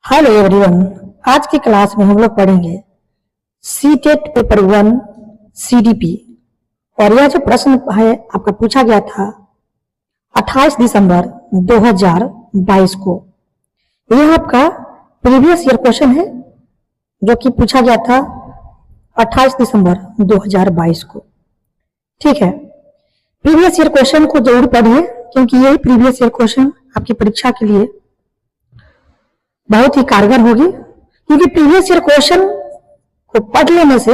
Hello everyone. आज की class में हम लोग पढ़ेंगे सीटेट पेपर 1 सीडीपी। और यह जो प्रश्न है आपका पूछा गया था 28 दिसंबर 2022 को। यह आपका प्रीवियस ईयर क्वेश्चन है जो कि पूछा गया था 28 दिसंबर 2022 को। ठीक है, प्रीवियस ईयर क्वेश्चन को जरूर पढ़िए क्योंकि यही प्रीवियस ईयर क्वेश्चन आपकी परीक्षा के लिए बहुत ही कारगर होगी। क्योंकि प्रीवियस ईयर क्वेश्चन को पढ़ लेने से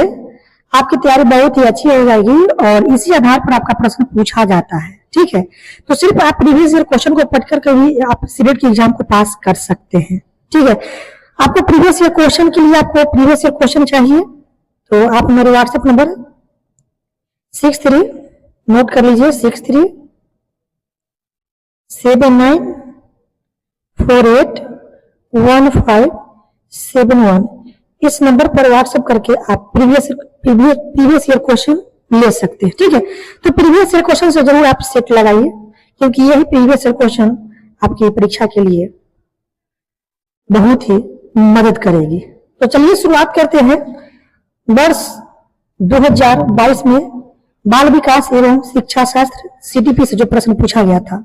आपकी तैयारी बहुत ही अच्छी हो जाएगी और इसी आधार पर आपका प्रश्न पूछा जाता है। ठीक है, तो सिर्फ आप प्रीवियस ईयर क्वेश्चन को पढ़कर कभी आप सीटेट की एग्जाम को पास कर सकते हैं। ठीक है, आपको प्रीवियस ईयर क्वेश्चन के लिए आपको प्रीवियस ईयर क्वेश्चन चाहिए तो आप मेरे व्हाट्सएप नंबर 63 नोट कर लीजिए 6379481571। इस नंबर पर व्हाट्सएप करके आप प्रीवियस ईयर क्वेश्चन ले सकते हैं। ठीक है, तो प्रीवियस ईयर क्वेश्चन से जरूर आप सेट लगाइए क्योंकि यही प्रीवियस ईयर क्वेश्चन आपकी परीक्षा के लिए बहुत ही मदद करेगी। तो चलिए शुरुआत करते हैं। वर्ष 2022 में बाल विकास एवं शिक्षा शास्त्र सीटीपी से जो प्रश्न पूछा गया था,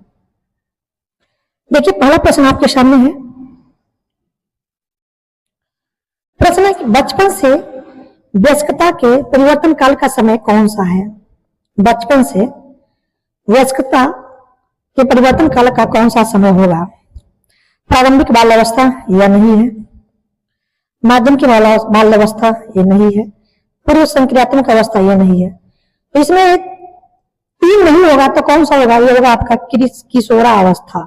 देखिए पहला प्रश्न आपके सामने है। प्रश्न है कि बचपन से वयस्कता के परिवर्तन काल का समय कौन सा है। बचपन से वयस्कता के परिवर्तन काल का कौन सा समय होगा। प्रारंभिक बाल अवस्था यह नहीं है, माध्यम की बाल अवस्था यह नहीं है, पूर्व संक्रियात्मक अवस्था यह नहीं है। तो इसमें तीन नहीं होगा तो कौन सा होगा। यह होगा आपका किशोरावस्था।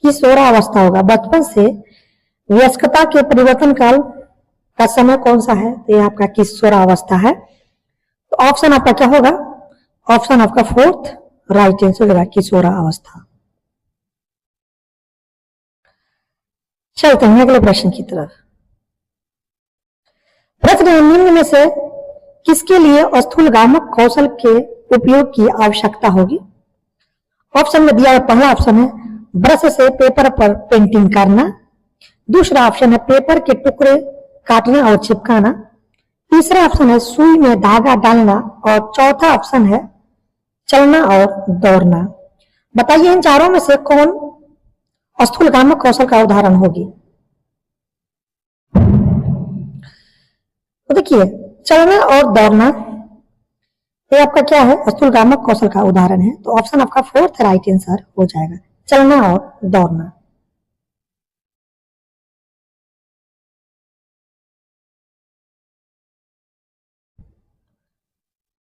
किशोरावस्था होगा। बचपन से वयस्कता के परिवर्तन काल का समय कौन सा है तो यह आपका किशोरावस्था है। तो ऑप्शन आपका क्या होगा। ऑप्शन आपका फोर्थ राइट आंसर होगा किशोरावस्था। चलते हैं अगले प्रश्न की तरफ। प्रश्न निम्न में से किसके लिए स्थूलगामक कौशल के उपयोग की आवश्यकता होगी। ऑप्शन में दिया है, पहला ऑप्शन है ब्रश से पेपर पर पेंटिंग करना, दूसरा ऑप्शन है पेपर के टुकड़े काटना और चिपकाना, तीसरा ऑप्शन है सुई में धागा डालना और चौथा ऑप्शन है चलना और दौड़ना। बताइए इन चारों में से कौन स्थूलगामक कौशल का उदाहरण होगी। तो देखिए चलना और दौड़ना ये आपका क्या है, स्थूलगामक कौशल का उदाहरण है। तो ऑप्शन आपका फोर्थ राइट आंसर हो जाएगा, चलना और दौड़ना।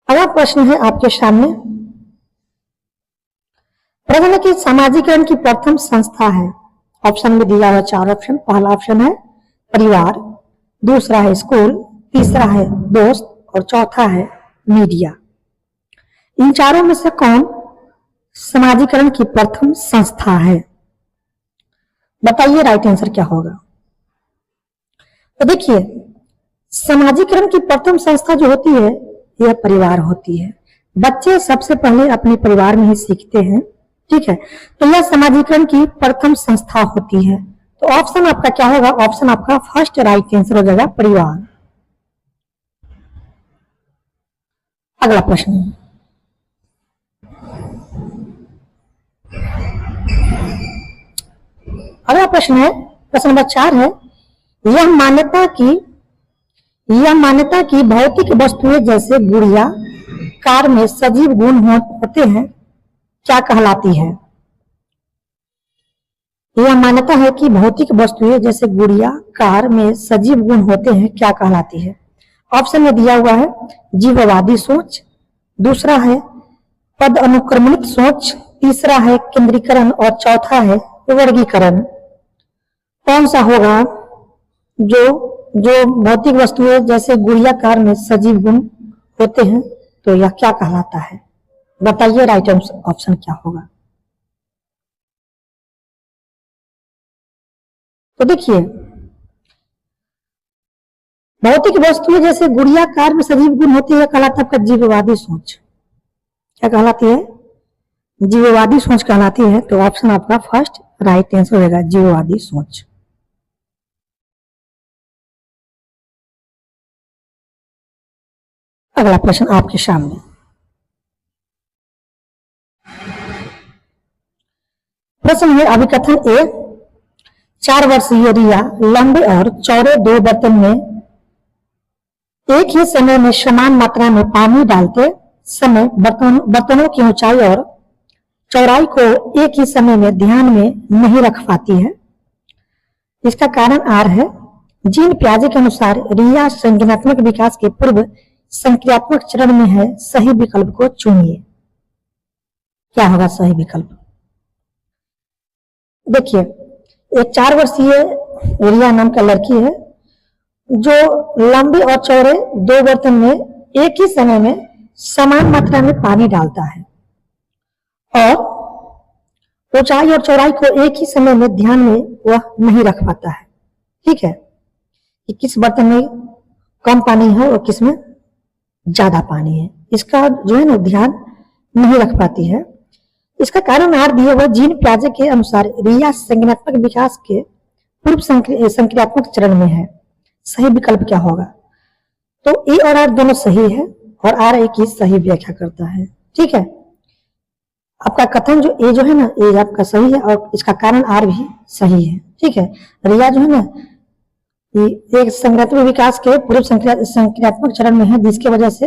अगला प्रश्न है आपके सामने। प्रश्न की सामाजिकरण की प्रथम संस्था है। ऑप्शन में दिया हुआ चार ऑप्शन। पहला ऑप्शन है परिवार, दूसरा है स्कूल, तीसरा है दोस्त और चौथा है मीडिया। इन चारों में से कौन समाजीकरण की प्रथम संस्था है। बताइए राइट आंसर क्या होगा। तो देखिए समाजीकरण की प्रथम संस्था जो होती है यह परिवार होती है। बच्चे सबसे पहले अपने परिवार में ही सीखते हैं। ठीक है, तो यह समाजीकरण की प्रथम संस्था होती है। तो ऑप्शन आपका क्या होगा। ऑप्शन आपका फर्स्ट राइट आंसर हो जाएगा परिवार। अगला प्रश्न। अगला प्रश्न है प्रश्न नंबर 4 है। यह मान्यता की भौतिक वस्तुएं जैसे गुड़िया कार में सजीव गुण होते हैं क्या कहलाती है। यह मान्यता है कि भौतिक वस्तुएं जैसे गुड़िया कार में सजीव गुण होते हैं क्या कहलाती है। ऑप्शन में दिया हुआ है जीववादी सोच, दूसरा है पद अनुक्रमणित सोच, तीसरा है केंद्रीकरण और चौथा है वर्गीकरण। कौन सा होगा जो भौतिक वस्तुएं जैसे गुड़िया कार में सजीव गुण होते हैं तो यह क्या कहलाता है। बताइए राइट ऑप्शन क्या होगा। तो देखिए भौतिक वस्तुएं जैसे गुड़िया कार में सजीव गुण होती है कहलाता है आपका जीववादी सोच। क्या कहलाती है, जीववादी सोच कहलाती है। तो ऑप्शन आपका फर्स्ट राइट आंसर होगा जीववादी सोच। अगला प्रश्न आपके सामने, प्रश्न है अभिकथन ए, 4 वर्षीय रिया लंबे और चौड़े 2 बर्तन में एक ही समय में समान मात्रा में पानी डालते समय बर्तनों की ऊंचाई और चौड़ाई को एक ही समय में ध्यान में नहीं रख पाती है। इसका कारण आर है। जीन पियाजे के अनुसार रिया संज्ञानात्मक विकास के पूर्व संक्रियात्मक चरण में है। सही विकल्प को चुनिए। क्या होगा सही विकल्प? देखिए, एक 4 वर्षीय रिया नाम का लड़की है जो लंबे और चौड़े 2 बर्तन में एक ही समय में समान मात्रा में पानी डालता है और ऊंचाई और चौड़ाई को एक ही समय में ध्यान में वह नहीं रख पाता है। ठीक है, कि किस बर्तन में कम पानी है और किस में ज्यादा पानी है, इसका जो है ना ध्यान नहीं रख पाती है। इसका कारण आर दिए हुए जीन पियाजे के अनुसार रिया संज्ञानात्मक विकास के पूर्व संक्रियात्मक चरण में है। सही विकल्प क्या होगा? तो ए और आर दोनों सही है और आर ए की सही व्याख्या करता है। ठीक है, आपका कथन जो ए जो है ना, ए आपका सही है और इसका कारण आर भी सही है। ठीक है, रिया जो है ना एक संक्रियात्मक विकास के पूर्व संक्रियात्मक चरण में है, जिसकी वजह से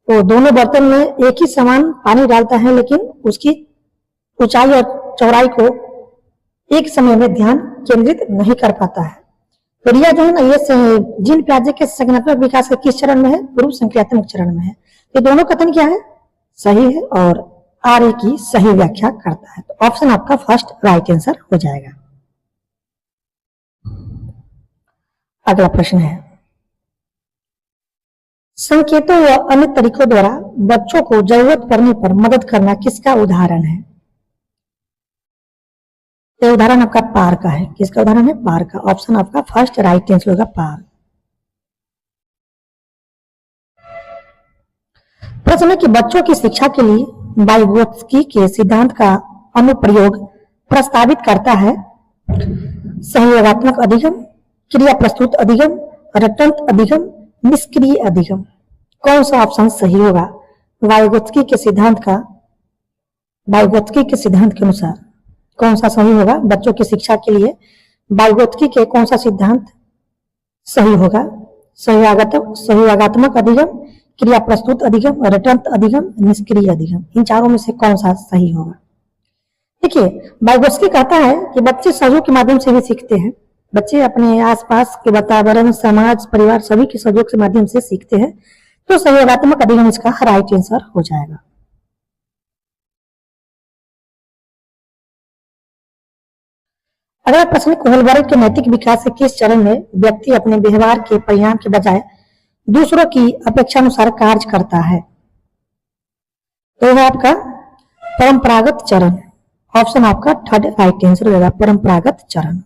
वो दोनों बर्तन में एक ही समान पानी डालता है, लेकिन उसकी ऊंचाई और चौड़ाई को एक समय में ध्यान केंद्रित नहीं कर पाता है। तो रिया जो है ना ये जीन पियाजे के संज्ञानात्मक विकास के किस चरण में है? पूर्व संक्रियात्मक चरण में है। ये दोनों कथन क्या है? सही है और आर ए की सही व्याख्या करता है। तो ऑप्शन आपका फर्स्ट राइट आंसर हो जाएगा। अगला प्रश्न है, संकेतों व अन्य तरीकों द्वारा बच्चों को जरूरत पड़ने पर मदद करना किसका उदाहरण है? ये उदाहरण आपका पार का है। किसका उदाहरण है? पार का। ऑप्शन आपका फर्स्ट राइट आंसर होगा, पार। प्रश्न है कि बच्चों की शिक्षा के लिए वाइगोत्स्की के सिद्धांत का अनुप्रयोग प्रस्तावित करता है सहयोगात्मक अधिगम, क्रिया प्रस्तुत अधिगम, रटंत अधिगम, निष्क्रिय अधिगम। कौन सा ऑप्शन सही होगा? वाइगोत्स्की के सिद्धांत के अनुसार कौन सा सही होगा? बच्चों की शिक्षा के लिए वाइगोत्स्की के कौन सा सिद्धांत सही होगा? सहयोगात्मक अधिगम, क्रिया प्रस्तुत अधिगम, रटंत अधिगम, निष्क्रिय अधिगम। इन चारों में से कौन सा सही होगा? देखिए, वाइगोत्स्की कहता है कि बच्चे सहयोग के माध्यम से भी सीखते हैं। बच्चे अपने आसपास के वातावरण, समाज, परिवार सभी के सहयोग के माध्यम से सीखते हैं। तो सहयोगात्मक अधिगम इसका राइट आंसर हो जाएगा। अगला प्रश्न, कोहलबर्ग के नैतिक विकास के किस चरण में व्यक्ति अपने व्यवहार के परिणाम के बजाय दूसरों की अपेक्षा अनुसार कार्य करता है? तो है आपका परंपरागत चरण। ऑप्शन आपका थर्ड राइट आंसर होगा, परंपरागत चरण।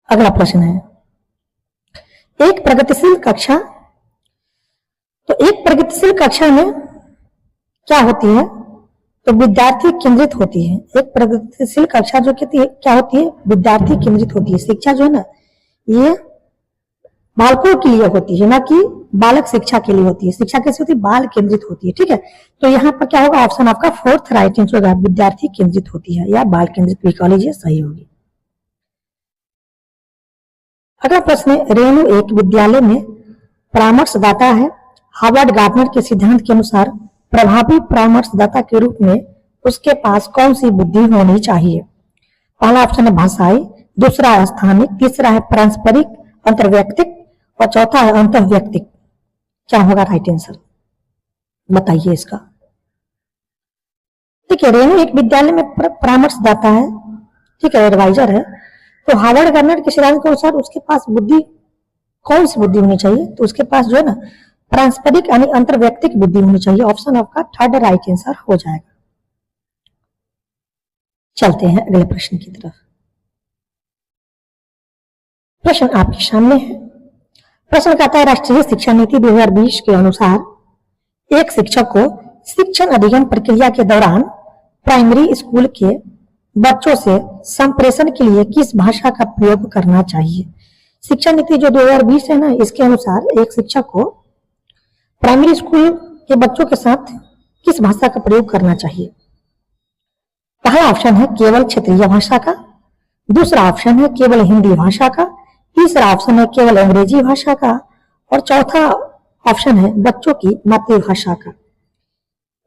अगला प्रश्न है, एक प्रगतिशील कक्षा। तो एक प्रगतिशील कक्षा में क्या होती है? तो विद्यार्थी केंद्रित होती है। एक प्रगतिशील कक्षा जो कहती है क्या होती है? विद्यार्थी केंद्रित होती है। शिक्षा जो है ना ये बालकों के लिए होती है, ना कि बालक शिक्षा के लिए होती है। शिक्षा कैसे होती है? बाल केंद्रित होती है। ठीक है, तो यहाँ पर क्या होगा? ऑप्शन आपका फोर्थ राइट आंसर होगा, विद्यार्थी केंद्रित होती है या बाल केंद्रित भी कह लीजिए, सही होगी। अगला प्रश्न है, रेणु एक विद्यालय में परामर्शदाता है। हार्वर्ड गार्डनर के सिद्धांत के अनुसार प्रभावी परामर्शदाता के रूप में उसके पास कौन सी बुद्धि होनी चाहिए? पहला ऑप्शन है भाषाई, दूसरा है स्थानिक, तीसरा है पारस्परिक अंतर्वैयक्तिक और चौथा है अंतर्वैयक्तिक। क्या होगा राइट आंसर? बताइए इसका। ठीक है, रेणु एक विद्यालय में परामर्शदाता है। ठीक है, एडवाइजर है। तो हार्वर्ड गार्डनर के सिद्धांत के अनुसार उसके पास बुद्धि कौन सी बुद्धि होनी चाहिए? तो उसके पास जो है ना पारस्परिक यानी अंतर्वैयक्तिक बुद्धि होनी चाहिए। ऑप्शन आपका थर्ड राइट आंसर हो जाएगा। चलते हैं अगले प्रश्न की तरफ। प्रश्न आपके सामने है। प्रश्न कहता है, राष्ट्रीय शिक्षा नीति 2020 के अनुसार एक शिक्षक को शिक्षण अधिगम प्रक्रिया के दौरान प्राइमरी स्कूल के बच्चों से संप्रेषण के लिए किस भाषा का प्रयोग करना चाहिए? शिक्षा नीति जो 2020 है ना, इसके अनुसार एक शिक्षक को प्राइमरी स्कूल के बच्चों के साथ किस भाषा का प्रयोग करना चाहिए? पहला ऑप्शन है केवल क्षेत्रीय भाषा का, दूसरा ऑप्शन है केवल हिंदी भाषा का, तीसरा ऑप्शन है केवल अंग्रेजी भाषा का, और चौथा ऑप्शन है बच्चों की मातृभाषा का।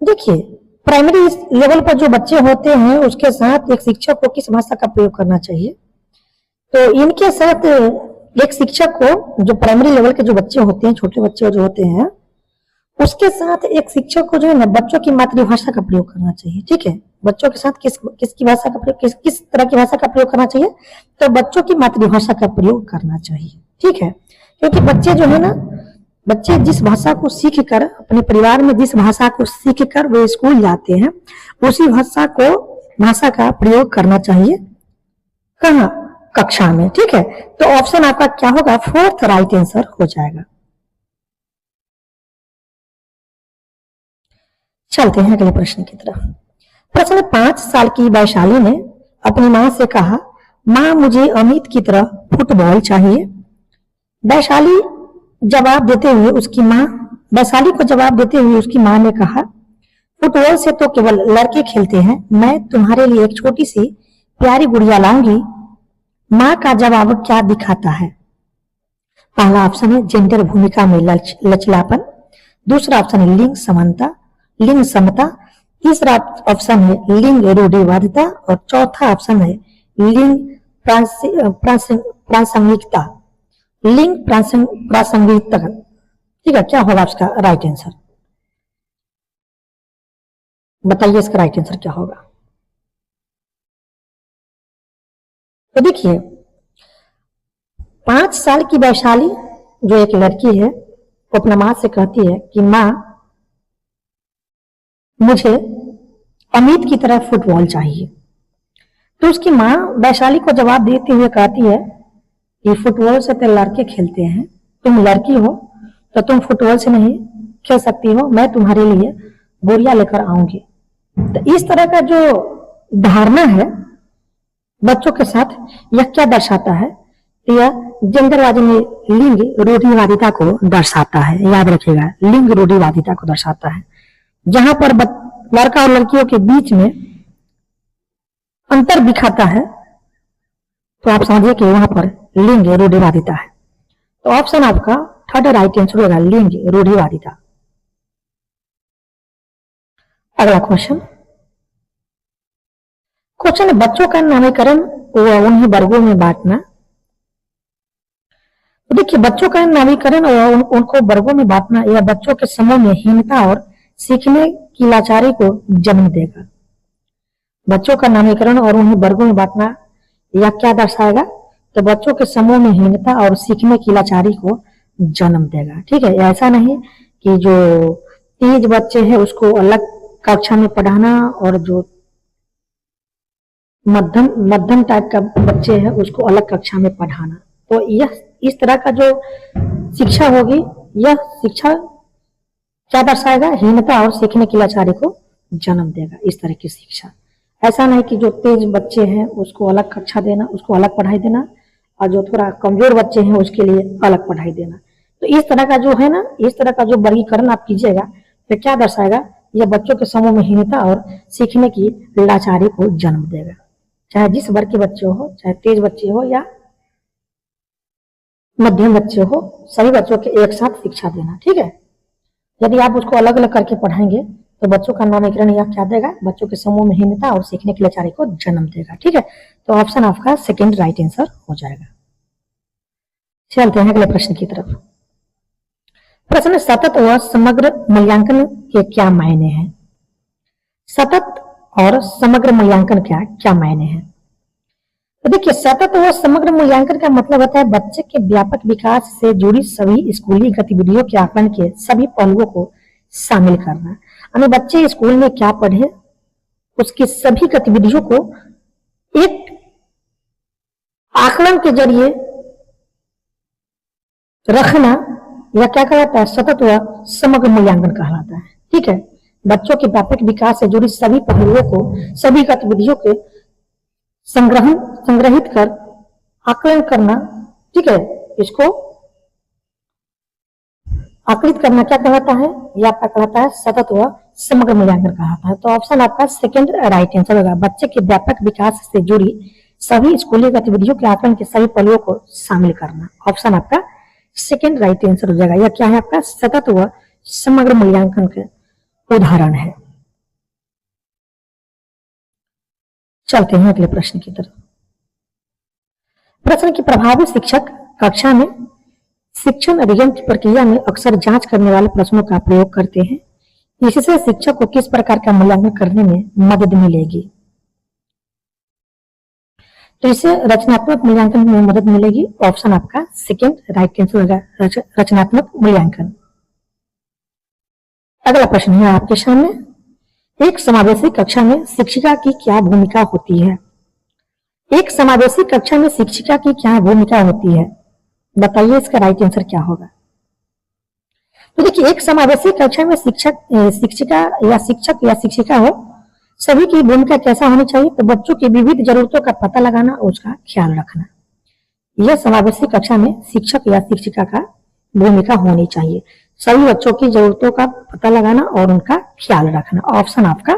देखिए, प्राइमरी लेवल पर जो बच्चे होते हैं उसके साथ एक शिक्षक को किस भाषा का प्रयोग करना चाहिए? तो इनके साथ एक शिक्षक को, जो प्राइमरी लेवल के जो बच्चे होते हैं, छोटे बच्चे जो होते हैं, उसके साथ एक शिक्षक को जो है ना बच्चों की मातृभाषा का प्रयोग करना चाहिए। ठीक है, बच्चों के साथ किसकी भाषा का प्रयोग, किस तरह की भाषा का प्रयोग करना चाहिए? तो बच्चों की मातृभाषा का प्रयोग करना चाहिए। ठीक है, क्योंकि बच्चे जो है ना, बच्चे जिस भाषा को सीख कर, अपने परिवार में जिस भाषा को सीख कर वे स्कूल जाते हैं, उसी भाषा का प्रयोग करना चाहिए। कहाँ? कक्षा में। ठीक है, तो ऑप्शन आपका क्या होगा? फोर्थ राइट आंसर हो जाएगा। चलते हैं अगले प्रश्न की तरफ। प्रश्न 5 साल की वैशाली ने अपनी मां से कहा, मां मुझे अमित की तरह फुटबॉल चाहिए। वैशाली को जवाब देते हुए उसकी मां ने कहा, फुटबॉल से तो केवल लड़के खेलते हैं, मैं तुम्हारे लिए एक छोटी सी प्यारी गुड़िया लाऊंगी। मां का जवाब क्या दिखाता है? पहला ऑप्शन है जेंडर भूमिका में लचलापन, दूसरा ऑप्शन है लिंग समता, तीसरा ऑप्शन है लिंग रूढ़िवादिता, और चौथा ऑप्शन है लिंग प्रासंगिकता। ठीक है, क्या होगा इसका राइट आंसर? बताइए इसका राइट आंसर क्या होगा? तो देखिए, 5 साल की वैशाली जो एक लड़की है, वो अपना मां से कहती है कि मां मुझे अमित की तरह फुटबॉल चाहिए। तो उसकी मां वैशाली को जवाब देते हुए कहती है कि फुटबॉल से तो लड़के खेलते हैं, तुम लड़की हो तो तुम फुटबॉल से नहीं खेल सकती हो, मैं तुम्हारे लिए गुड़िया लेकर आऊंगी। तो इस तरह का जो धारणा है बच्चों के साथ, यह क्या दर्शाता है? यह जेंडरवादी में लिंग रूढ़िवादिता को दर्शाता है। याद रखिएगा, लिंग रूढ़िवादिता को दर्शाता है, जहां पर लड़का और लड़कियों के बीच में अंतर दिखाता है। तो आप समझिए कि वहां पर लिंग रूढ़िवादिता है। तो ऑप्शन आपका थर्ड राइट आंसर होगा, लिंग रूढ़िवादिता। अगला क्वेश्चन है बच्चों का नामकरण व उन्हें वर्गों में बांटना। तो देखिए, बच्चों का नामकरण और उनको वर्गों में बांटना यह बच्चों के समूह में हीनता और सीखने की लाचारी को जन्म देगा। बच्चों का नामकरण और उन्हें वर्गों में बांटना यह क्या दर्शाएगा? तो बच्चों के समूह में हीनता और सीखने की लाचारी को जन्म देगा। ठीक है, ऐसा नहीं कि जो तेज बच्चे हैं उसको अलग कक्षा में पढ़ाना और जो मध्यम टाइप का बच्चे हैं उसको अलग कक्षा में पढ़ाना। तो यह इस तरह का जो शिक्षा होगी, यह शिक्षा क्या दर्शाएगा? हीनता और सीखने की लाचारी को जन्म देगा। इस तरह की शिक्षा, ऐसा नहीं कि जो तेज बच्चे हैं उसको अलग कक्षा देना, उसको अलग पढ़ाई देना, और जो थोड़ा कमजोर बच्चे हैं उसके लिए अलग पढ़ाई देना। तो इस तरह का जो है ना, इस तरह का जो वर्गीकरण आप कीजिएगा तो क्या दर्शाएगा? यह बच्चों के समूह में हीनता और सीखने की लाचारी को जन्म देगा। चाहे जिस वर्ग के बच्चे हो, चाहे तेज बच्चे हो या मध्यम बच्चे हो, सभी बच्चों के एक साथ शिक्षा देना। ठीक है, यदि आप उसको अलग अलग करके पढ़ाएंगे तो बच्चों का नामकरण यह क्या देगा? बच्चों के समूह में हीनता और सीखने की लाचारी को जन्म देगा। ठीक है, तो ऑप्शन आपका सेकंड राइट आंसर हो जाएगा। चलते हैं अगले प्रश्न की तरफ। प्रश्न सतत व समग्र मूल्यांकन के क्या मायने हैं? सतत और समग्र मूल्यांकन क्या मायने हैं? तो देखिए, सतत व समग्र मूल्यांकन का मतलब होता है बच्चे के व्यापक विकास से जुड़ी सभी स्कूली गतिविधियों के आकलन के सभी पहलुओं को शामिल करना। यानी बच्चे स्कूल में क्या पढ़े, उसकी सभी गतिविधियों को एक आकलन के जरिए रखना, यह क्या कहलाता है? सतत व समग्र मूल्यांकन कहलाता है। ठीक है, बच्चों के व्यापक विकास से जुड़ी सभी पहलुओं को, सभी गतिविधियों के संग्रहित कर आकलन करना, ठीक है, इसको आकलित करना क्या कहलाता है? यह आपका कहलाता है सतत व समग्र मूल्यांकन कहलाता है। तो ऑप्शन आपका सेकंड राइट आंसर होगा। बच्चे के व्यापक विकास से जुड़ी सभी स्कूली गतिविधियों के आकलन के सभी पहलुओं को शामिल करना। ऑप्शन आपका सेकंड राइट आंसर हो जाएगा। यह क्या है? आपका सतत व समग्र मूल्यांकन के उदाहरण है। चलते हैं अगले प्रश्न की तरफ। प्रश्न की प्रभावी शिक्षक कक्षा में शिक्षण अधिगम की प्रक्रिया में अक्सर जांच करने वाले प्रश्नों का प्रयोग करते हैं। इससे शिक्षक को किस प्रकार का मूल्यांकन करने में मदद मिलेगी? तो इससे रचनात्मक मूल्यांकन में मदद मिलेगी। ऑप्शन आपका सेकंड राइट आंसर होगा, रचनात्मक मूल्यांकन। अगला प्रश्न है आपके सामने। एक समावेशी कक्षा में शिक्षिका की क्या भूमिका होती है? एक समावेशी कक्षा में शिक्षिका की क्या भूमिका होती है? बताइए इसका राइट आंसर क्या होगा। तो देखिए, एक समावेशी कक्षा में शिक्षिका या शिक्षक या शिक्षिका हो, सभी की भूमिका कैसा होनी चाहिए? तो बच्चों की विविध जरूरतों का पता लगाना और उसका ख्याल रखना। यह समावेशी कक्षा में शिक्षक या शिक्षिका का भूमिका होनी चाहिए। सभी बच्चों की जरूरतों का पता लगाना और उनका ख्याल रखना। ऑप्शन आपका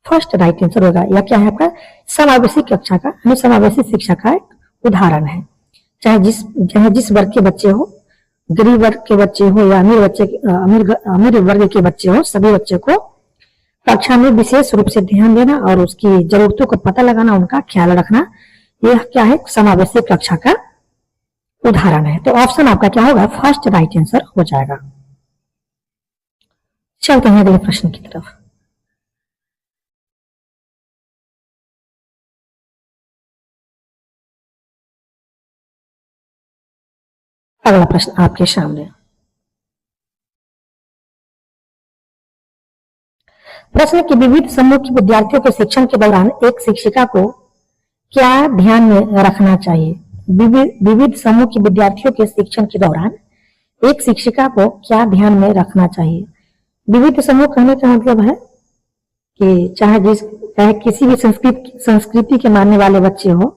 फर्स्ट राइट आंसर होगा। यह क्या है? आपका समावेशी कक्षा का यानी समावेशी शिक्षा का एक उदाहरण है। चाहे जिस वर्ग के बच्चे हो, गरीब वर्ग के बच्चे हो या अमीर वर्ग के बच्चे हो, सभी बच्चे को कक्षा में विशेष रूप से ध्यान देना और उसकी जरूरतों को पता लगाना, उनका ख्याल रखना, यह क्या है? समावेशी कक्षा का उदाहरण है। तो ऑप्शन आपका क्या होगा? फर्स्ट राइट आंसर हो जाएगा। चलते हैं अगले प्रश्न की तरफ। अगला प्रश्न आपके सामने। प्रश्न की विविध समूह के विद्यार्थियों के शिक्षण के दौरान एक शिक्षिका को क्या ध्यान में रखना चाहिए? विविध समूह के विद्यार्थियों के शिक्षण के दौरान एक शिक्षिका को क्या ध्यान में रखना चाहिए? विविध समूह कहने का मतलब है कि चाहे किसी भी संस्कृति के मानने वाले बच्चे हो,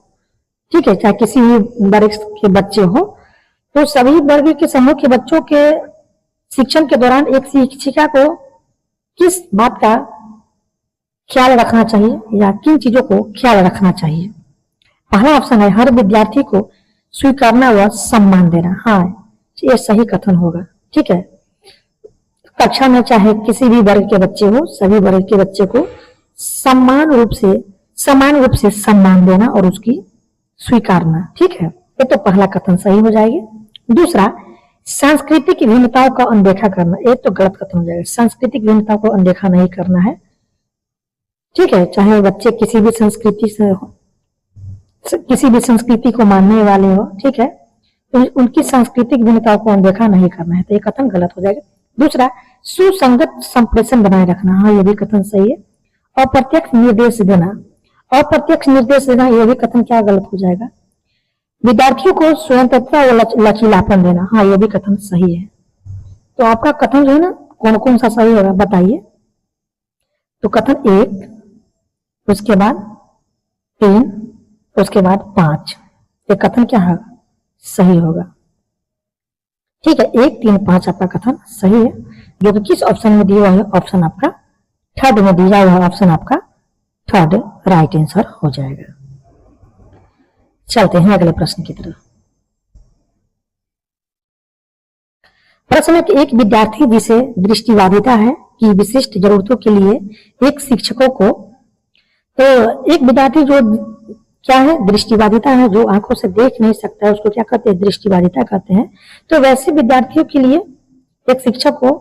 ठीक है, चाहे किसी भी वर्ग के बच्चे हो, तो सभी वर्ग के समूह के बच्चों के शिक्षण के दौरान एक शिक्षिका को किस बात का ख्याल रखना चाहिए या किन चीजों को ख्याल रखना चाहिए? पहला ऑप्शन है हर विद्यार्थी को स्वीकारना व सम्मान देना। हाँ, ये सही कथन होगा। ठीक है, कक्षा में चाहे किसी भी वर्ग के बच्चे हो, सभी वर्ग के बच्चे को समान रूप से सम्मान देना और उसकी स्वीकारना। ठीक है, ये तो पहला कथन सही हो जाएगा। दूसरा, सांस्कृतिक भिन्नताओं का अनदेखा करना। ये तो गलत कथन हो जाएगा। सांस्कृतिक भिन्नताओं को अनदेखा नहीं करना है। ठीक है, चाहे बच्चे किसी भी संस्कृति को मानने वाले हो, ठीक है, तो उनकी सांस्कृतिक भिन्नताओं को अनदेखा नहीं करना है। तो ये कथन गलत हो जाएगा। दूसरा, सुसंगत संप्रेषण बनाए रखना। हाँ, ये भी कथन सही है। अप्रत्यक्ष निर्देश देना, यह भी कथन क्या गलत हो जाएगा? विद्यार्थियों को स्वतंत्रता और लचीलापन देना। हाँ, यह भी कथन सही है। तो आपका कथन जो है ना, कौन कौन सा सही होगा बताइए। तो कथन 1, उसके बाद 3, उसके बाद 5, ये कथन क्या है? सही होगा। ठीक है, 1, 3, 5 आपका कथन सही है, जो कि किस ऑप्शन में दिया है? ऑप्शन आपका थर्ड में दिया हुआ ऑप्शन आपका थर्ड राइट आंसर हो जाएगा। चलते हैं अगले प्रश्न की तरफ। प्रश्न है कि एक विद्यार्थी जिसे दृष्टिबाधिता है की विशिष्ट जरूरतों के लिए एक शिक्षकों को, तो एक विद्यार्थी जो क्या है? दृष्टिबाधिता है, जो आंखों से देख नहीं सकता है, उसको क्या कहते हैं? दृष्टिबाधिता कहते हैं। तो वैसे विद्यार्थियों के लिए एक शिक्षक को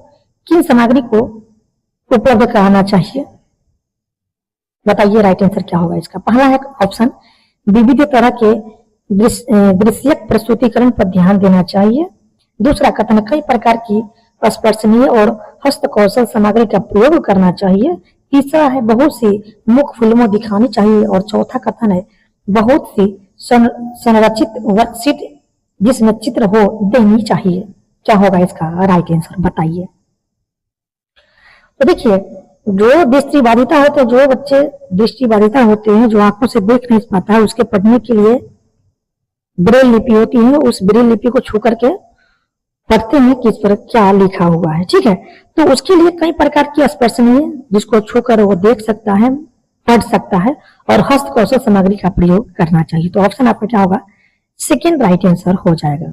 किन सामग्री को उपलब्ध कराना चाहिए? बताइए राइट आंसर क्या होगा इसका। पहला है ऑप्शन विविध तरह के दृश्यक प्रस्तुतिकरण पर ध्यान देना चाहिए। दूसरा कथन कई प्रकार की स्पर्शनीय और हस्तकौशल सामग्री का प्रयोग करना चाहिए। तीसरा है बहुत सी मुख्य फिल्मों दिखानी चाहिए। और चौथा कथन है बहुत सी संरचित वर्कशीट जिसमें चित्र हो देनी चाहिए। क्या होगा इसका राइट आंसर बताइए। तो देखिए, जो दृष्टिबाधिता होते हैं, जो बच्चे दृष्टिबाधिता होते हैं, जो आंखों से देख नहीं पाता है, उसके पढ़ने के लिए ब्रेल लिपि होती है, उस ब्रेल लिपि को छू करके पढ़ते हैं कि इस पर क्या लिखा हुआ है। ठीक है, तो उसके लिए कई प्रकार की स्पर्शनी है जिसको छूकर वो देख सकता है, पढ़ सकता है और हस्त कौशल सामग्री का प्रयोग करना चाहिए। तो ऑप्शन आपका क्या होगा? सेकेंड राइट आंसर हो जाएगा।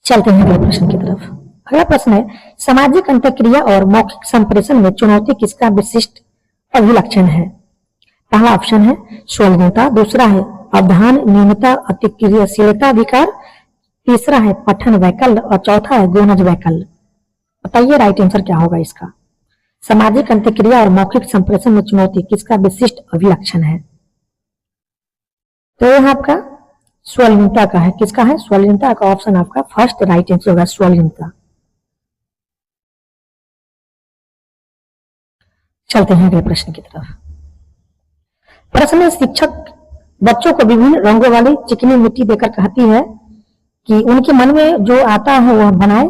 चलते हैं अगले प्रश्न की तरफ। अगला प्रश्न है, सामाजिक अंतःक्रिया और मौखिक संप्रेषण में चुनौती किसका विशिष्ट अभिलक्षण है? पहला ऑप्शन है स्वल्पता, दूसरा है अवधान न्यूनता अतिक्रियाशीलता विकार, तीसरा है पठन वैकल्य और चौथा है गोनज वैकल्य। बताइए राइट आंसर क्या होगा इसका? सामाजिक अंतःक्रिया और मौखिक संप्रेषण में चुनौती किसका विशिष्ट अभिलक्षण है? तो यह आपका स्वल्पता का है। किसका है? स्वल्पता का। ऑप्शन आपका फर्स्ट राइट आंसर होगा, स्वल्पता। चलते हैं अगले प्रश्न की तरफ। प्रश्न में शिक्षक बच्चों को विभिन्न रंगों वाली चिकनी मिट्टी देकर कहती है कि उनके मन में जो आता है वह बनाए।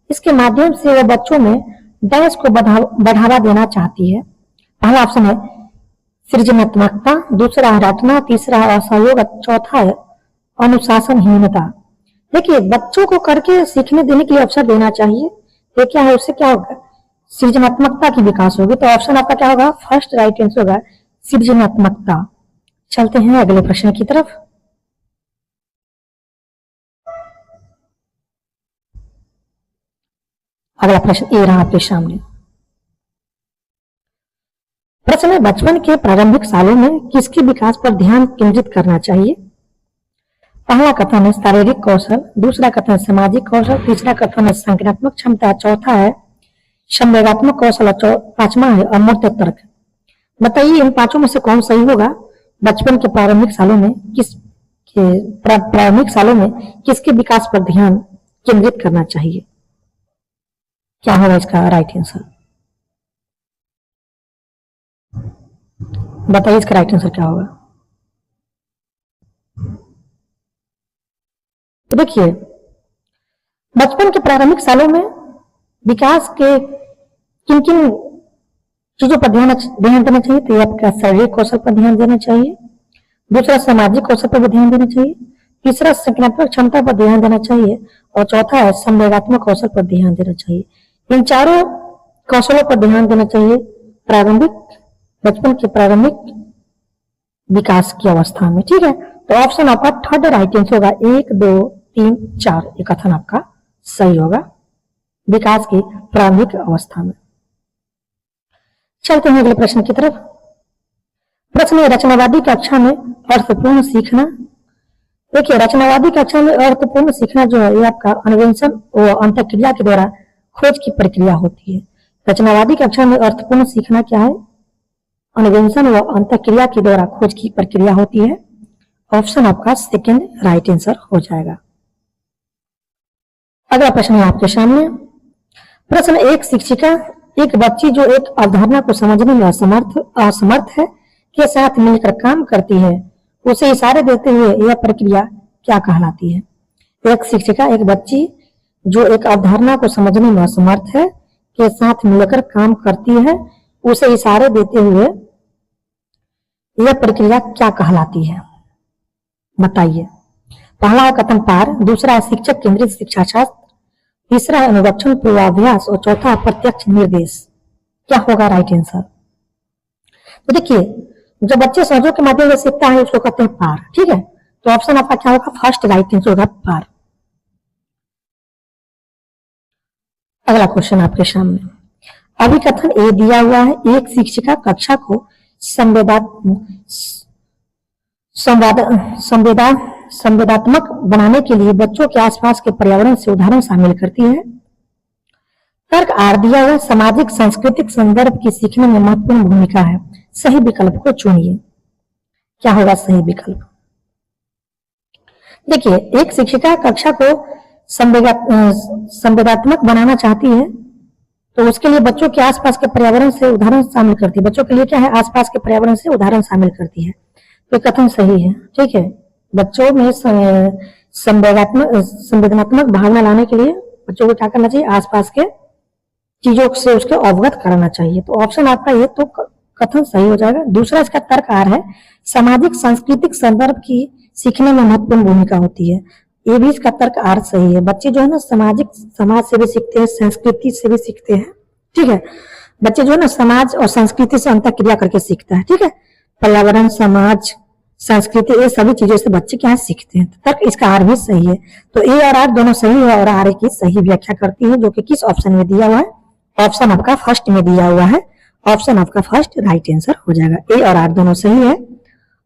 इसके माध्यम से वह बच्चों में डैश को बढ़ावा देना चाहती है। पहला ऑप्शन है सृजनात्मकता, दूसरा है रटना, तीसरा है असहयोग, चौथा है अनुशासनहीनता। देखिए, बच्चों को करके सीखने देने के लिए अवसर देना चाहिए। ये क्या है? उससे क्या होगा? सृजनात्मकता की विकास होगी। तो ऑप्शन आपका क्या होगा? फर्स्ट राइट आंसर होगा सृजनात्मकता। चलते हैं अगले प्रश्न की तरफ। अगला प्रश्न ये रहा आपके सामने। प्रश्न है, बचपन के प्रारंभिक सालों में किसके विकास पर ध्यान केंद्रित करना चाहिए? पहला कथन है शारीरिक कौशल, दूसरा कथन है सामाजिक कौशल, तीसरा कथन है संज्ञानात्मक क्षमता, चौथा है संवेगात्मक कौशल और पांचवा है अमूर्त तर्क। बताइए इन पांचों में से कौन सही होगा? बचपन के प्रारंभिक सालों में किसके विकास पर ध्यान केंद्रित करना चाहिए? क्या होगा इसका राइट आंसर? बताइए इसका राइट आंसर क्या होगा? तो देखिए, बचपन के प्रारंभिक सालों में विकास के किन किन चीजों पर ध्यान देना चाहिए? तो आपका शारीरिक कौशल पर ध्यान देना चाहिए, दूसरा सामाजिक कौशल पर भी ध्यान देना चाहिए, तीसरा संज्ञानात्मक क्षमता पर ध्यान देना चाहिए और चौथा है संवेगात्मक कौशल पर ध्यान देना चाहिए। इन चारों कौशलों पर ध्यान देना चाहिए बचपन के प्रारंभिक विकास की अवस्था में। ठीक है, तो ऑप्शन आपका थर्ड राइट आंसर होगा। 1 2 3 4 ये कथन आपका सही होगा विकास की प्रारंभिक अवस्था में। चलते हैं अगले प्रश्न की तरफ। प्रश्न है, रचनावादी कक्षा में अर्थपूर्ण सीखना। देखिए, रचनावादी कक्षा में अर्थपूर्ण सीखना जो है ये आपका अन्वेषण व अंतःक्रिया के द्वारा खोज की प्रक्रिया होती है। रचनावादी कक्षा में अर्थपूर्ण सीखना क्या है? अन्वेषण व अंतःक्रिया के द्वारा खोज की प्रक्रिया होती है। ऑप्शन आपका सेकंड राइट आंसर हो जाएगा। अगला प्रश्न है आपके सामने। प्रश्न, एक शिक्षिका एक बच्ची जो एक अवधारणा को समझने में असमर्थ है के साथ मिलकर काम करती है, उसे इशारे देते हुए यह प्रक्रिया क्या कहलाती है? एक शिक्षिका एक बच्ची जो एक अवधारणा को समझने में असमर्थ है के साथ मिलकर काम करती है, उसे इशारे देते हुए यह प्रक्रिया क्या कहलाती है? बताइए। पहला है कथन पार, दूसरा है शिक्षक केंद्रित शिक्षा शास्त्र, तीसरा है अनुरक्षण पूर्वाभ्यास और चौथा है प्रत्यक्ष निर्देश। क्या होगा राइट आंसर? तो देखिए, जो बच्चे सहयोग के माध्यम से सीखता है उसको कहते हैं पार। ठीक है, तो ऑप्शन आपका क्या होगा? फर्स्ट राइट आंसर होगा पार। अगला क्वेश्चन आपके सामने। अभी कथन ए दिया हुआ है, एक शिक्षिका कक्षा को संवेदात्मक बनाने के लिए बच्चों के आसपास के पर्यावरण से उदाहरण शामिल करती है। तर्क आर दिया हुआ, सामाजिक सांस्कृतिक संदर्भ की सीखने में महत्वपूर्ण भूमिका है। सही विकल्प को चुनिए। क्या होगा सही विकल्प? देखिए, एक शिक्षिका कक्षा को संवेदात्मक बनाना चाहती है तो उसके लिए बच्चों के आसपास के पर्यावरण से उदाहरण शामिल करती है। बच्चों के लिए क्या है? आसपास के पर्यावरण से उदाहरण शामिल करती है। तो कथन सही है। ठीक है, बच्चों में संवेदनात्मक भावना लाने के लिए बच्चों को क्या करना चाहिए? आसपास के चीजों से उसको अवगत कराना चाहिए। तो ऑप्शन आपका ये तो कथन सही हो जाएगा। दूसरा इसका तर्क आर है, सामाजिक सांस्कृतिक संदर्भ की सीखने में महत्वपूर्ण भूमिका होती है। ये भी इसका तर्क आर सही है। बच्चे जो है ना समाज से भी सीखते हैं, संस्कृति से भी सीखते हैं। ठीक है, बच्चे जो है ना समाज और संस्कृति से अंतर क्रिया करके सीखता है। ठीक है, पर्यावरण, समाज, संस्कृति, ये सभी चीजों से बच्चे क्या सीखते हैं। तर्क इसका आर भी सही है। तो ए और आर दोनों सही है और आर की सही व्याख्या करती है, जो कि किस ऑप्शन में दिया हुआ है? ऑप्शन आपका फर्स्ट में दिया हुआ है। ऑप्शन आपका फर्स्ट राइट आंसर हो जाएगा। ए और आर दोनों सही है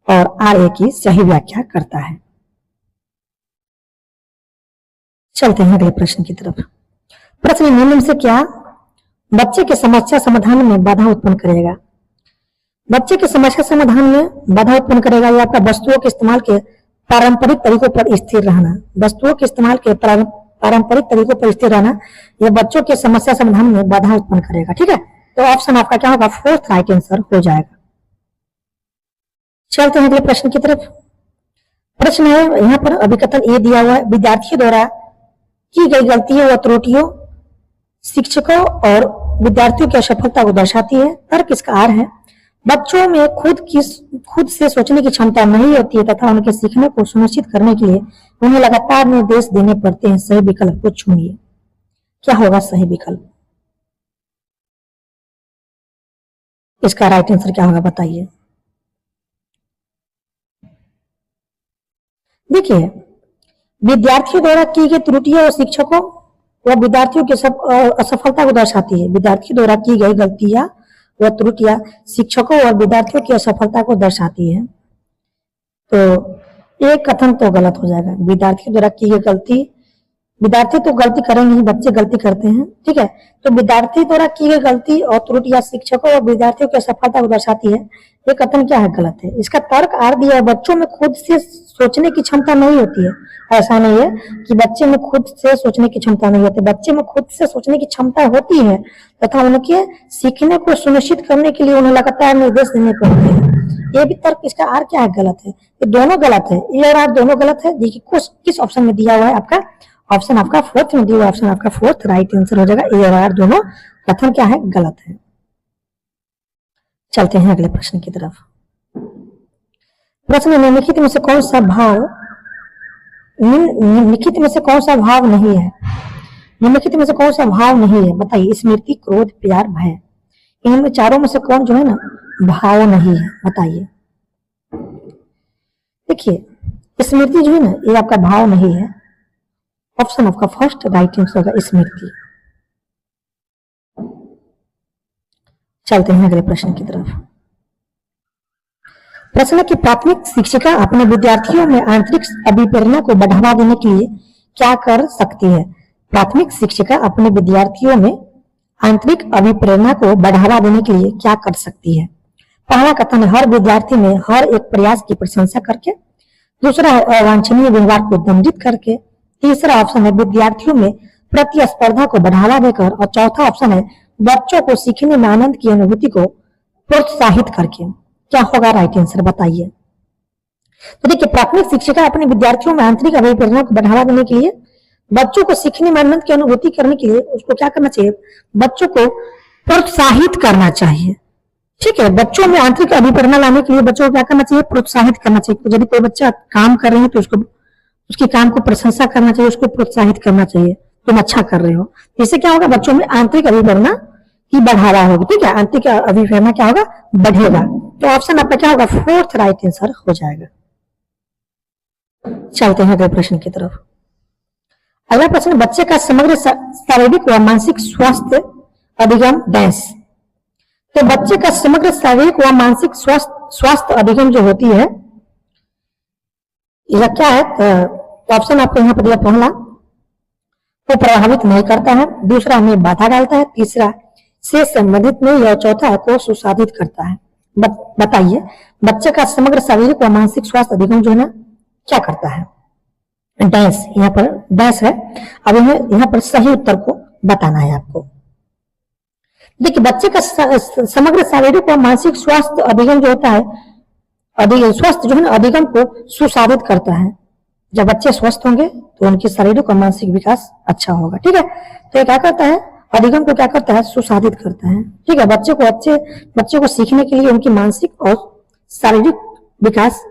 और आर ए की सही व्याख्या करता है। चलते हैं अगले प्रश्न की तरफ। प्रश्न निम्न से क्या बच्चे के समस्या समाधान में बाधा उत्पन्न करेगा? बच्चे के समस्या समाधान में बाधा उत्पन्न करेगा या आपका वस्तुओं के इस्तेमाल के पारंपरिक तरीकों पर स्थिर रहना। वस्तुओं के इस्तेमाल के पारंपरिक तरीकों पर स्थिर रहना यह बच्चों के समस्या समाधान में बाधा उत्पन्न करेगा। ठीक है, तो ऑप्शन आपका क्या होगा? फोर्थ राइट आंसर हो जाएगा। चलते हैं अगले प्रश्न की तरफ। प्रश्न है यहाँ पर अभिकथन ए दिया हुआ है, विद्यार्थियों द्वारा की गई गलतियों व त्रुटियों शिक्षकों और विद्यार्थियों की असफलता को दर्शाती है। तर्क इसका आर है, बच्चों में खुद से सोचने की क्षमता नहीं होती है तथा उनके सीखने को सुनिश्चित करने के लिए उन्हें लगातार निर्देश देने पड़ते हैं। सही विकल्प को चुनिए। क्या होगा सही विकल्प? इसका राइट आंसर क्या होगा बताइए। देखिए, विद्यार्थियों द्वारा की गई त्रुटियां और शिक्षकों व विद्यार्थियों की असफलता को दर्शाती है। विद्यार्थियों द्वारा की गई गलतियां व त्रुटियां शिक्षकों और विद्यार्थियों की असफलता को दर्शाती है। तो एक कथन तो गलत हो जाएगा। विद्यार्थियों द्वारा की गई गलती, विद्यार्थी तो गलती करेंगे ही, बच्चे गलती करते हैं। ठीक है, तो विद्यार्थी द्वारा की गई गलती और त्रुटियां शिक्षकों और विद्यार्थियों की असफलता को दर्शाती है। ये कथन क्या है? गलत है। इसका तर्क आर दिया है, बच्चों में खुद से सोचने की क्षमता नहीं होती है। ऐसा नहीं है कि बच्चे में खुद से सोचने की क्षमता नहीं होती। बच्चे में खुद से सोचने की क्षमता होती है तथा उनके सीखने को सुनिश्चित करने के लिए उन्हें लगातार निर्देश देने पड़ते हैं। ये भी तर्क इसका आर क्या है? गलत है। ये दोनों गलत है, ए और आर दोनों गलत है। देखिए किस ऑप्शन में दिया हुआ है? आपका ऑप्शन आपका फोर्थ में दिया हुआ, ऑप्शन आपका फोर्थ राइट आंसर हो जाएगा। ए और आर दोनों कथन क्या है? गलत है। चलते हैं अगले प्रश्न की तरफ। प्रश्न निम्नलिखित में से कौन सा भाव निम्नलिखित में से कौन सा भाव नहीं है? निम्नलिखित में से कौन सा भाव नहीं है बताइए। स्मृति, क्रोध, प्यार, भय, इन चारों में से कौन जो है ना भाव नहीं है बताइए। देखिए, स्मृति जो है ना ये आपका भाव नहीं है। ऑप्शन आपका फर्स्ट राइट आंसर होगा स्मृति। चलते हैं अगले प्रश्न की तरफ। प्रश्न की प्राथमिक शिक्षिका अपने विद्यार्थियों में आंतरिक अभिप्रेरणा को बढ़ावा देने के लिए क्या कर सकती है? प्राथमिक शिक्षिका अपने विद्यार्थियों में आंतरिक अभिप्रेरणा को बढ़ावा देने के लिए क्या कर सकती है? पहला कथन है, हर विद्यार्थी में हर एक प्रयास की प्रशंसा करके। दूसरा है, अवांछनीय व्यवहार को दंडित करके। तीसरा ऑप्शन है, विद्यार्थियों में प्रतिस्पर्धा को बढ़ावा देकर। और चौथा ऑप्शन है, बच्चों को सीखने में आनंद की अनुभूति को प्रोत्साहित करके। क्या होगा राइट आंसर बताइए। तो देखिए, प्राथमिक शिक्षिका अपने विद्यार्थियों में आंतरिक अभिप्रेरणा को बढ़ावा देने के लिए, बच्चों को सीखने में आनंद की अनुभूति करने के लिए उसको क्या करना चाहिए? बच्चों को प्रोत्साहित करना चाहिए। ठीक है, बच्चों में आंतरिक अभिप्रेरणा लाने के लिए बच्चों को क्या करना चाहिए? प्रोत्साहित करना चाहिए। तो यदि कोई बच्चा काम कर रहे हैं तो उसको उसके काम को प्रशंसा करना चाहिए, उसको प्रोत्साहित करना चाहिए, तुम अच्छा कर रहे हो। इससे क्या होगा? बच्चों में आंतरिक अभिप्रेरणा की बढ़ावा होगी। ठीक है, आंतरिक अभिप्रेरणा क्या होगा? बढ़ेगा। तो ऑप्शन आपका क्या होगा? फोर्थ राइट आंसर हो जाएगा। चलते हैं अगले प्रश्न की तरफ। अगला प्रश्न, बच्चे का समग्र शारीरिक व मानसिक स्वास्थ्य अभिगम डैश। तो बच्चे का समग्र शारीरिक व मानसिक स्वास्थ्य अभिगम जो होती है यह क्या है? ऑप्शन आपको यहाँ पर दिया, पहला वो प्रभावित नहीं करता है, दूसरा हमें बाधा डालता है, तीसरा से संबंधित नहीं और चौथा को सुसाधित करता है। बताइए, बच्चे का समग्र शारीरिक व मानसिक स्वास्थ्य अभिगम जो है ना क्या करता है? डैश, यहाँ पर डैश है। अब यहाँ पर सही उत्तर को बताना है आपको। देखिए, बच्चे का समग्र शारीरिक व मानसिक स्वास्थ्य अभिगम जो होता है, स्वस्थ जो है ना अभिगम को सुसाधित करता है। जब बच्चे स्वस्थ होंगे तो उनकी शारीरिक और मानसिक विकास अच्छा होगा। ठीक है, तो ये क्या करता है? अधिगम को क्या करता है? सुसाधित करता है। ठीक है, बच्चे को सीखने के लिए उनकी मानसिक और शारीरिक विकास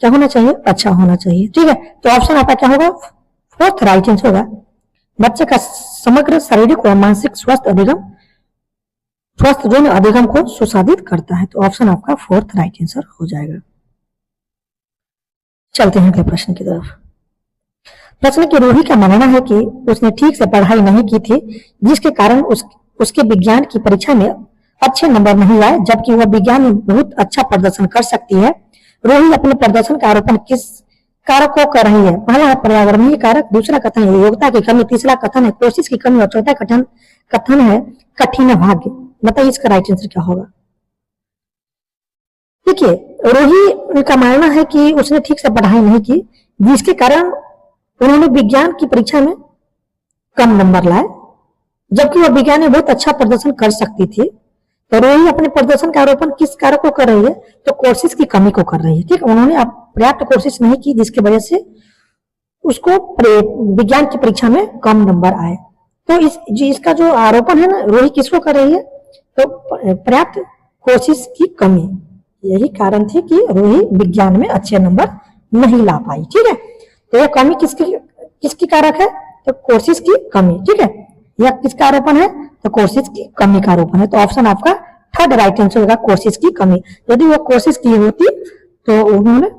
क्या होना चाहिए, अच्छा होना चाहिए। ठीक है, तो ऑप्शन आपका क्या होगा, फोर्थ राइट आंसर होगा। बच्चे का समग्र शारीरिक और मानसिक स्वस्थ जो अधिगम को सुसाधित करता है। तो ऑप्शन आपका फोर्थ राइट आंसर हो जाएगा। चलते हैं अगले प्रश्न की तरफ। प्रश्न की रूही का मानना है कि उसने ठीक से पढ़ाई नहीं की थी, जिसके कारण उसके विज्ञान की परीक्षा में अच्छे नंबर नहीं आए, जबकि वह विज्ञान में बहुत अच्छा प्रदर्शन कर सकती है। रूही अपने प्रदर्शन का आरोपण किस कारक को कर रही है? पहला है पर्यावरणीय कारक, दूसरा कथन है योग्यता की कमी, तीसरा कथन है कोशिश की कमी और चौथा कथन है कठिन भाग्य। बताइए इसका राइट आंसर क्या होगा। देखिए, रूही का मानना है कि उसने ठीक से पढ़ाई नहीं की, जिसके कारण उन्होंने विज्ञान की परीक्षा में कम नंबर लाए, जबकि वह विज्ञान में बहुत अच्छा प्रदर्शन कर सकती थी। तो रूही अपने प्रदर्शन का आरोपण किस कारक को कर रही है? तो कोशिश की कमी को कर रही है। ठीक, उन्होंने पर्याप्त कोशिश नहीं की, जिसकी वजह से उसको विज्ञान की परीक्षा में कम नंबर आए। तो इसका जो आरोपण है ना, रूही किसको कर रही है? तो पर्याप्त कोशिश की कमी, यही कारण थी कि रूही विज्ञान में अच्छे नंबर नहीं ला पाई। ठीक है, तो यह कमी किसकी कारक है? तो कोशिश की कमी। ठीक है, यह किसका आरोपण है? तो कोशिश की कमी का आरोपण है। तो ऑप्शन आपका थर्ड राइट आंसर होगा, कोशिश की कमी। यदि वो कोशिश की होती तो उन्होंने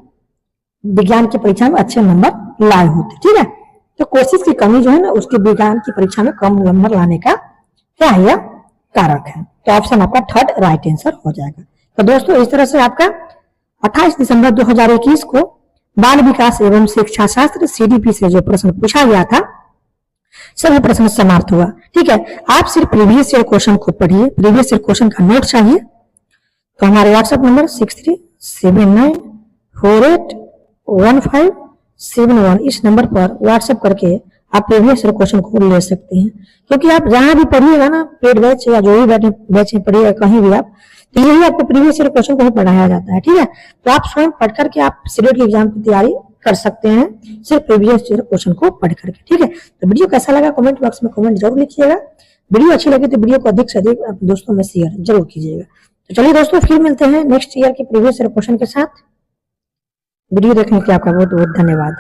विज्ञान की परीक्षा में अच्छे नंबर लाए होते। ठीक है, तो कोशिश की कमी जो है ना, उसके विज्ञान की परीक्षा में कम नंबर लाने का क्या है, यह कारक है। तो ऑप्शन आपका थर्ड राइट आंसर हो जाएगा। तो दोस्तों, इस तरह से आपका 28 दिसंबर 2021 को बाल विकास एवं शिक्षा शास्त्र CDP से जो प्रश्न पूछा गया था, सभी प्रश्न समाप्त हुआ। ठीक है, आप सिर्फ प्रीवियस ईयर क्वेश्चन को पढ़िए। प्रीवियस ईयर क्वेश्चन का नोट चाहिए तो हमारे व्हाट्सएप नंबर 6379481571 इस नंबर पर व्हाट्सएप करके आप प्रीवियस ईयर क्वेश्चन को ले सकते हैं। क्योंकि आप जहां भी पढ़िएगा ना, पेड बैच या जो भी बैच में पढ़िएगा कहीं भी आप, तो यही आपको प्रीवियस ईयर क्वेश्चन को पढ़ाया जाता है। ठीक है, तो आप स्वयं पढ़ करके आप सीटेट की एग्जाम की तैयारी कर सकते हैं, सिर्फ प्रीवियस ईयर क्वेश्चन को पढ़ करके। ठीक है, तो वीडियो कैसा लगा कमेंट बॉक्स में कमेंट जरूर लिखिएगा। वीडियो अच्छी लगी तो वीडियो को अधिक से अधिक अपने दोस्तों में शेयर जरूर कीजिएगा। तो चलिए दोस्तों, फिर मिलते हैं नेक्स्ट ईयर के प्रीवियस ईयर क्वेश्चन के साथ। वीडियो देखने के लिए आपका बहुत बहुत धन्यवाद।